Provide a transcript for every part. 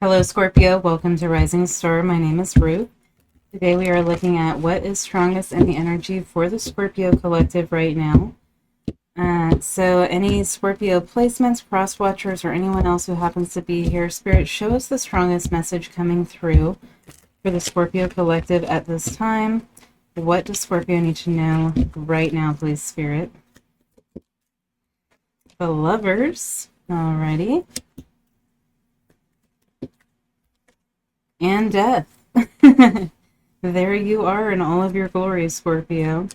Hello, Scorpio. Welcome to Rising Star. My name is Ruth. Today we are looking at what is strongest in the energy for the Scorpio collective right now. So any Scorpio placements, cross watchers, or anyone else who happens to be here, Spirit, show us the strongest message coming through for the Scorpio collective at this time. What does Scorpio need to know right now, please, Spirit? The Lovers. Alrighty. And Death. There you are in all of your glory, Scorpio.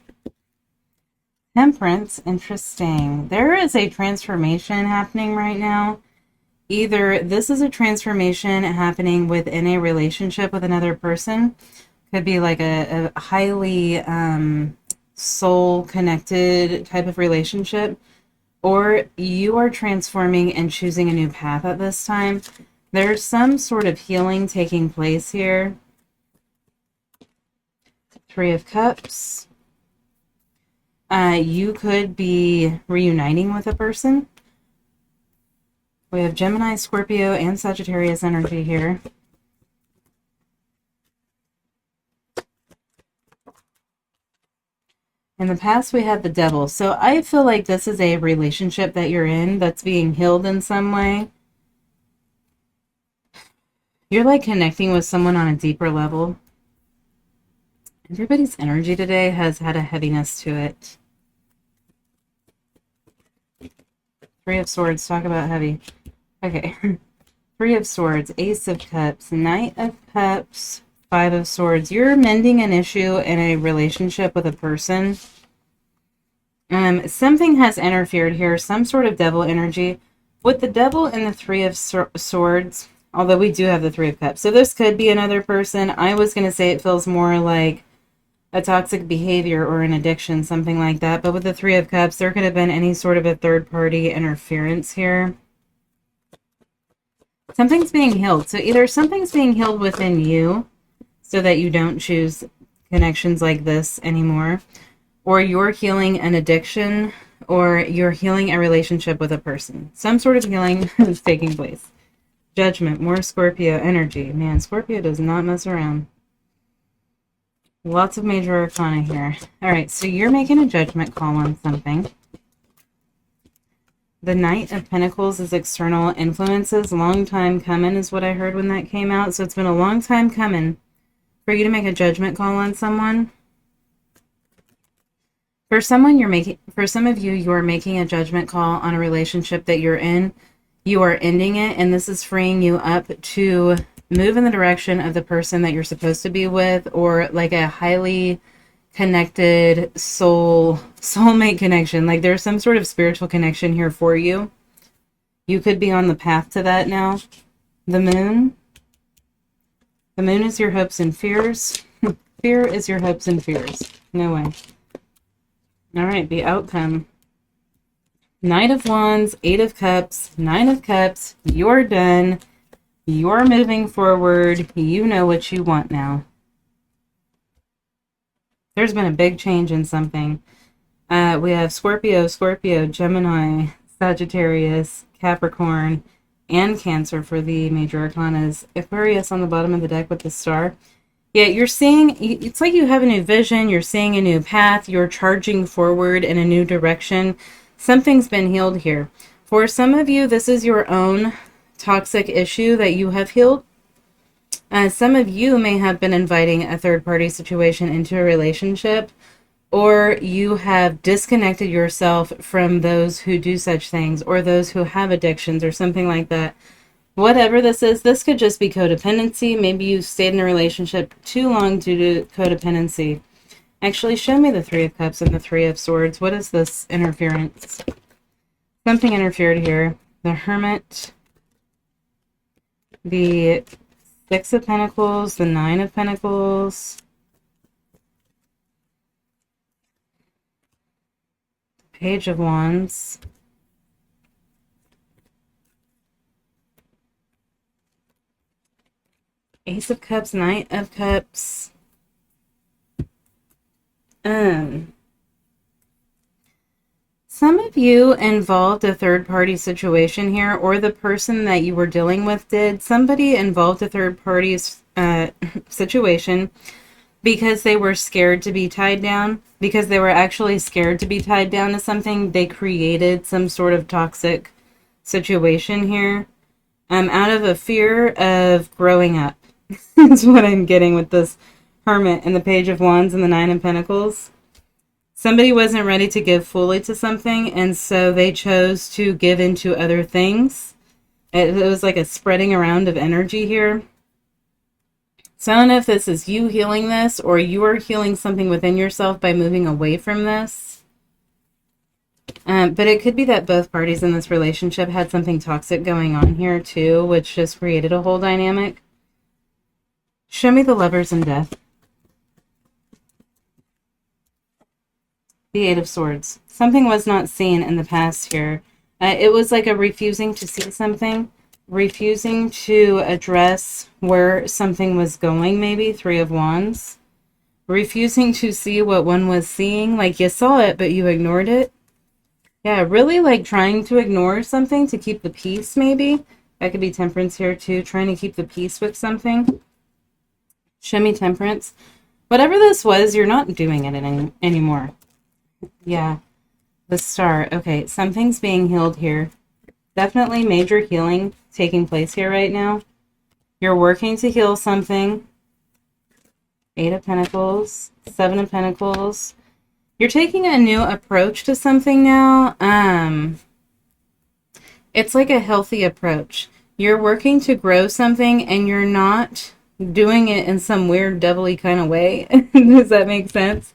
Temperance, interesting. There is a transformation happening right now. Either this is a transformation happening within a relationship with another person, could be like a highly soul connected type of relationship, or you are transforming and choosing a new path at this time. There's some sort of healing taking place here. Three of Cups. You could be reuniting with a person. We have Gemini, Scorpio, and Sagittarius energy here. In the past, we had the Devil. So I feel like this is a relationship that you're in that's being healed in some way. You're like connecting with someone on a deeper level. Everybody's energy today has had a heaviness to it. Three of Swords, talk about heavy. Okay. Three of Swords, Ace of Cups, Knight of Cups, Five of Swords. You're mending an issue in a relationship with a person. Something has interfered here, some sort of devil energy. With the Devil and the Three of Swords, although we do have the Three of Cups. So this could be another person. I was going to say it feels more like a toxic behavior or an addiction, something like that. But with the Three of Cups, there could have been any sort of a third-party interference here. Something's being healed. So either something's being healed within you so that you don't choose connections like this anymore, or you're healing an addiction, or you're healing a relationship with a person. Some sort of healing is taking place. Judgment, more Scorpio energy. Man, Scorpio does not mess around. Lots of major arcana here. All right, so you're making a judgment call on something. The Knight of Pentacles is external influences. Long time coming is what I heard when that came out. So it's been a long time coming for you to make a judgment call on someone. For some of you, you are making a judgment call on a relationship that you're in. You are ending it, and this is freeing you up to move in the direction of the person that you're supposed to be with, or like a highly connected soulmate connection. Like there's some sort of spiritual connection here for you. You could be on the path to that now. The Moon. The Moon is your hopes and fears. Fear is your hopes and fears. No way. All right, the outcome. Knight of Wands, Eight of Cups, Nine of Cups. You're done. You're moving forward. You know what you want now. There's been a big change in something. We have Scorpio, Gemini, Sagittarius, Capricorn, and Cancer for the major arcanas. Aquarius on the bottom of the deck with the star. Yeah, you're seeing, it's like you have a new vision, you're seeing a new path, you're charging forward in a new direction. Something's been healed here. For some of you, this is your own toxic issue that you have healed. Some of you may have been inviting a third-party situation into a relationship, or you have disconnected yourself from those who do such things, or those who have addictions, or something like that. Whatever this is, this could just be codependency. Maybe you stayed in a relationship too long due to codependency. Actually, show me the Three of Cups and the Three of Swords. What is this interference? Something interfered here. The Hermit, the Six of Pentacles, the Nine of Pentacles, Page of Wands, Ace of Cups, Knight of Cups. Some Some of you involved a third party situation here, or the person that you were dealing with did. Somebody involved a third party's situation because they were scared to be tied down, because they were actually scared to be tied down to something. They created some sort of toxic situation here out of a fear of growing up. That's what I'm getting with this Hermit and the Page of Wands and the Nine of Pentacles. Somebody wasn't ready to give fully to something, and so they chose to give into other things. It was like a spreading around of energy here. So I don't know if this is you healing this, or you are healing something within yourself by moving away from this. But it could be that both parties in this relationship had something toxic going on here too, which just created a whole dynamic. Show me the Lovers in Death. The Eight of Swords. Something was not seen in the past here. It was like a refusing to see something, refusing to address where something was going, maybe. Three of Wands. Refusing to see what one was seeing. Like you saw it, but you ignored it. Yeah, really like trying to ignore something to keep the peace, maybe. That could be Temperance here too, trying to keep the peace with something. Show me Temperance. Whatever this was, you're not doing it anymore. Yeah, the Star. Okay, something's being healed here. Definitely major healing taking place here right now. You're working to heal something. Eight of Pentacles, Seven of Pentacles. You're taking a new approach to something now. It's like a healthy approach. You're working to grow something, and you're not doing it in some weird devilly kind of way. Does that make sense?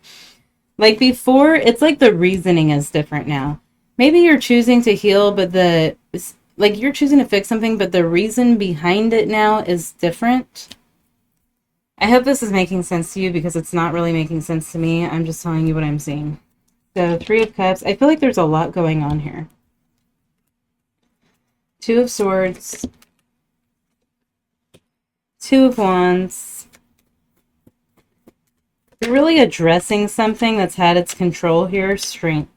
Like before, it's like the reasoning is different now. Maybe you're choosing to heal, but you're choosing to fix something, but the reason behind it now is different. I hope this is making sense to you, because it's not really making sense to me. I'm just telling you what I'm seeing. So, Three of Cups. I feel like there's a lot going on here. Two of Swords. Two of Wands. You're really addressing something that's had its control here. Strength.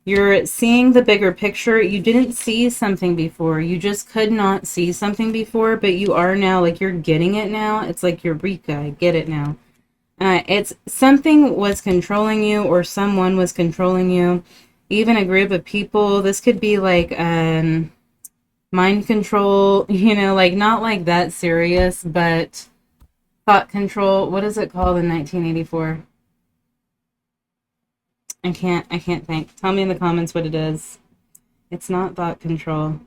You're seeing the bigger picture. You didn't see something before. You just could not see something before, but you are now, like, you're getting it now. It's like Eureka. I get it now. It's something was controlling you, or someone was controlling you. Even a group of people. This could be like mind control, like not like that serious, but thought control. What is it called in 1984? I can't think. Tell me in the comments what it is. It's not thought control.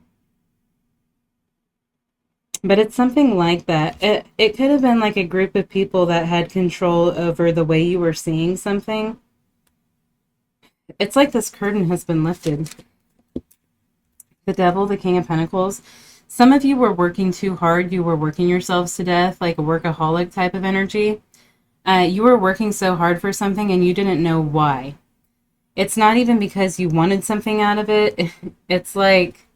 But it's something like that. It could have been like a group of people that had control over the way you were seeing something. It's like this curtain has been lifted. The Devil, the King of Pentacles. Some of you were working too hard. You were working yourselves to death, like a workaholic type of energy. You were working so hard for something and you didn't know why. It's not even because you wanted something out of it. It's like,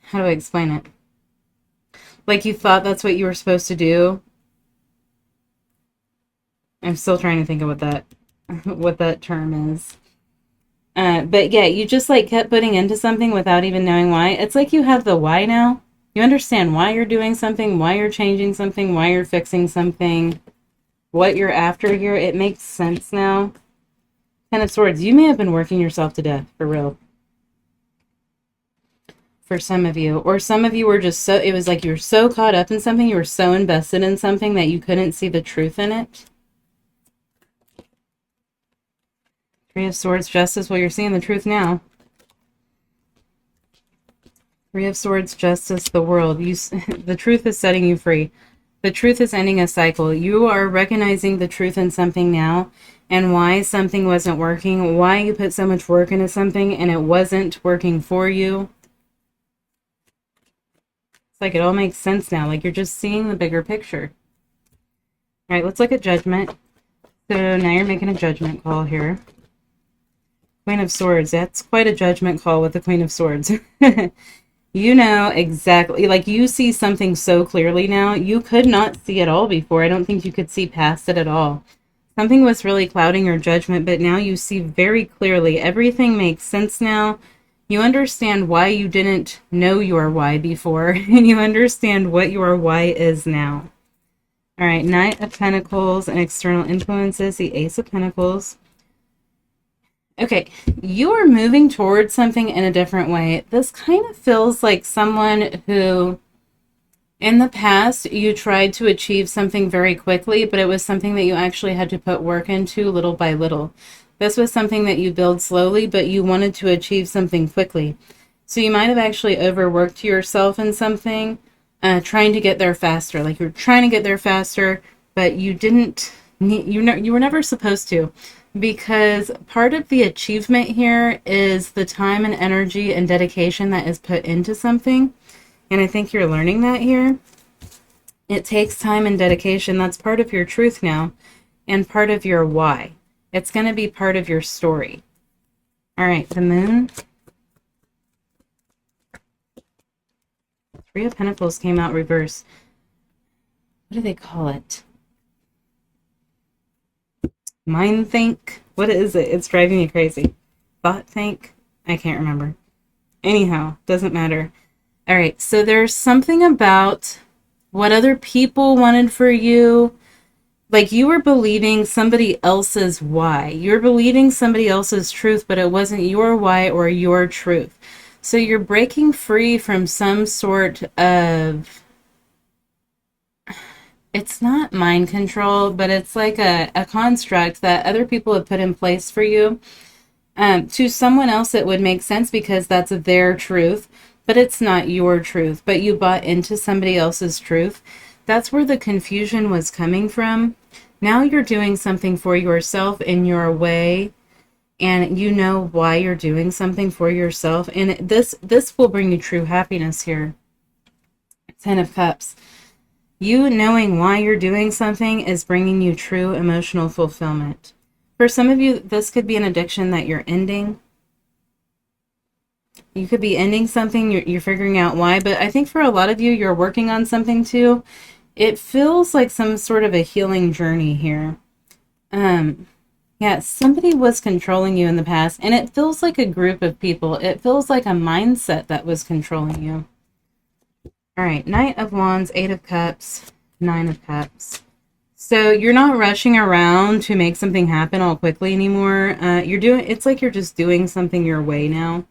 how do I explain it? Like you thought that's what you were supposed to do. I'm still trying to think of what that term is. But yeah, you just like kept putting into something without even knowing why. It's like you have the why now. You understand why you're doing something, why you're changing something, why you're fixing something, what you're after here. It makes sense now. Ten of Swords. You may have been working yourself to death, for real. For some of you. Or some of you were just so, it was like you were so caught up in something, you were so invested in something that you couldn't see the truth in it. Three of Swords, Justice. Well, you're seeing the truth now. Three of Swords, Justice, the World. The truth is setting you free. The truth is ending a cycle. You are recognizing the truth in something now, and why something wasn't working, why you put so much work into something and it wasn't working for you. It's like it all makes sense now. Like you're just seeing the bigger picture. All right, let's look at Judgment. So now you're making a judgment call here. Queen of Swords. That's quite a judgment call with the Queen of Swords. You know exactly, like you see something so clearly now. You could not see it all before. I don't think you could see past it at all. Something was really clouding your judgment, but now you see very clearly. Everything makes sense now. You understand why you didn't know your why before, and you understand what your why is now. All right, Knight of Pentacles and external influences, the Ace of Pentacles. Okay, you are moving towards something in a different way. This kind of feels like someone who, in the past, you tried to achieve something very quickly, but it was something that you actually had to put work into little by little. This was something that you build slowly, but you wanted to achieve something quickly. So you might have actually overworked yourself in something, trying to get there faster. Like you're trying to get there faster, but you didn't. You were never supposed to, because part of the achievement here is the time and energy and dedication that is put into something. And I think you're learning that here. It takes time and dedication. That's part of your truth now, and part of your why. It's going to be part of your story. All right, the Moon. Three of Pentacles came out reverse. What do they call it? Mind think? What is it? It's driving me crazy. Thought think? I can't remember. Anyhow, doesn't matter. All right, so there's something about what other people wanted for you. Like you were believing somebody else's why. You're believing somebody else's truth, but it wasn't your why or your truth. So you're breaking free from some sort of, it's not mind control, but it's like a construct that other people have put in place for you. To someone else, it would make sense because that's their truth, but it's not your truth. But you bought into somebody else's truth. That's where the confusion was coming from. Now you're doing something for yourself in your way, and you know why you're doing something for yourself. And this will bring you true happiness here. Ten of Cups. You knowing why you're doing something is bringing you true emotional fulfillment. For some of you, this could be an addiction that you're ending. You could be ending something, you're figuring out why, but I think for a lot of you, you're working on something too. It feels like some sort of a healing journey here. Yeah, somebody was controlling you in the past, and it feels like a group of people. It feels like a mindset that was controlling you. All right, Knight of Wands, Eight of Cups, Nine of Cups. So you're not rushing around to make something happen all quickly anymore. It's like you're just doing something your way now.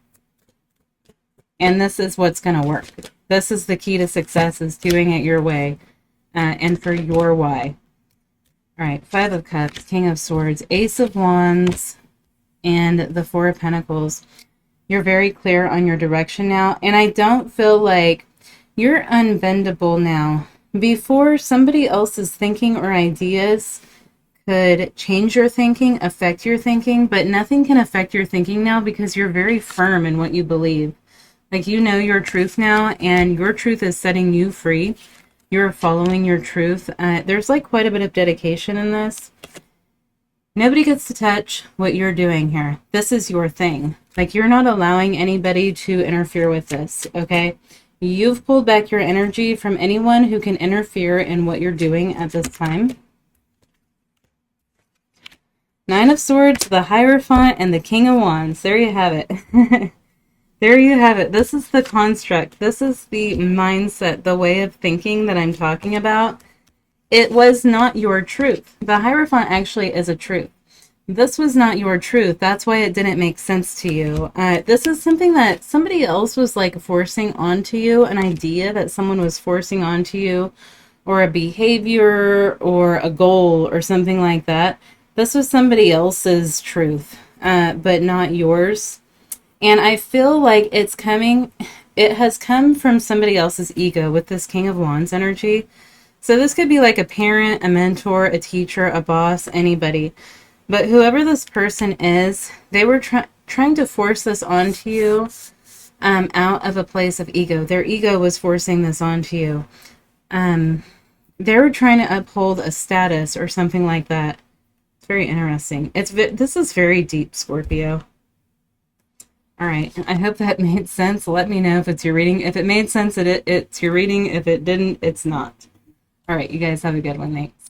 And this is what's going to work. This is the key to success, is doing it your way. And for your why. All right, Five of Cups, King of Swords, Ace of Wands, and the Four of Pentacles. You're very clear on your direction now, and I don't feel like you're unbendable now. Before, somebody else's thinking or ideas could change your thinking, affect your thinking, but nothing can affect your thinking now because you're very firm in what you believe. Like, you know your truth now, and your truth is setting you free. You're following your truth. There's like quite a bit of dedication in this. Nobody gets to touch what you're doing here. This is your thing. Like, you're not allowing anybody to interfere with this, okay? You've pulled back your energy from anyone who can interfere in what you're doing at this time. Nine of Swords, the Hierophant, and the King of Wands. There you have it. There you have it. This is the construct. This is the mindset, the way of thinking that I'm talking about. It was not your truth. The Hierophant actually is a truth. This was not your truth. That's why it didn't make sense to you. This is something that somebody else was like forcing onto you, an idea that someone was forcing onto you, or a behavior or a goal or something like that. This was somebody else's truth, but not yours. And I feel like it has come from somebody else's ego with this King of Wands energy. So this could be like a parent, a mentor, a teacher, a boss, anybody. But whoever this person is, they were trying to force this onto you out of a place of ego. Their ego was forcing this onto you. They were trying to uphold a status or something like that. It's very interesting. This is very deep, Scorpio. All right, I hope that made sense. Let me know if it's your reading. If it made sense, it's your reading. If it didn't, it's not. All right, you guys have a good one. Thanks.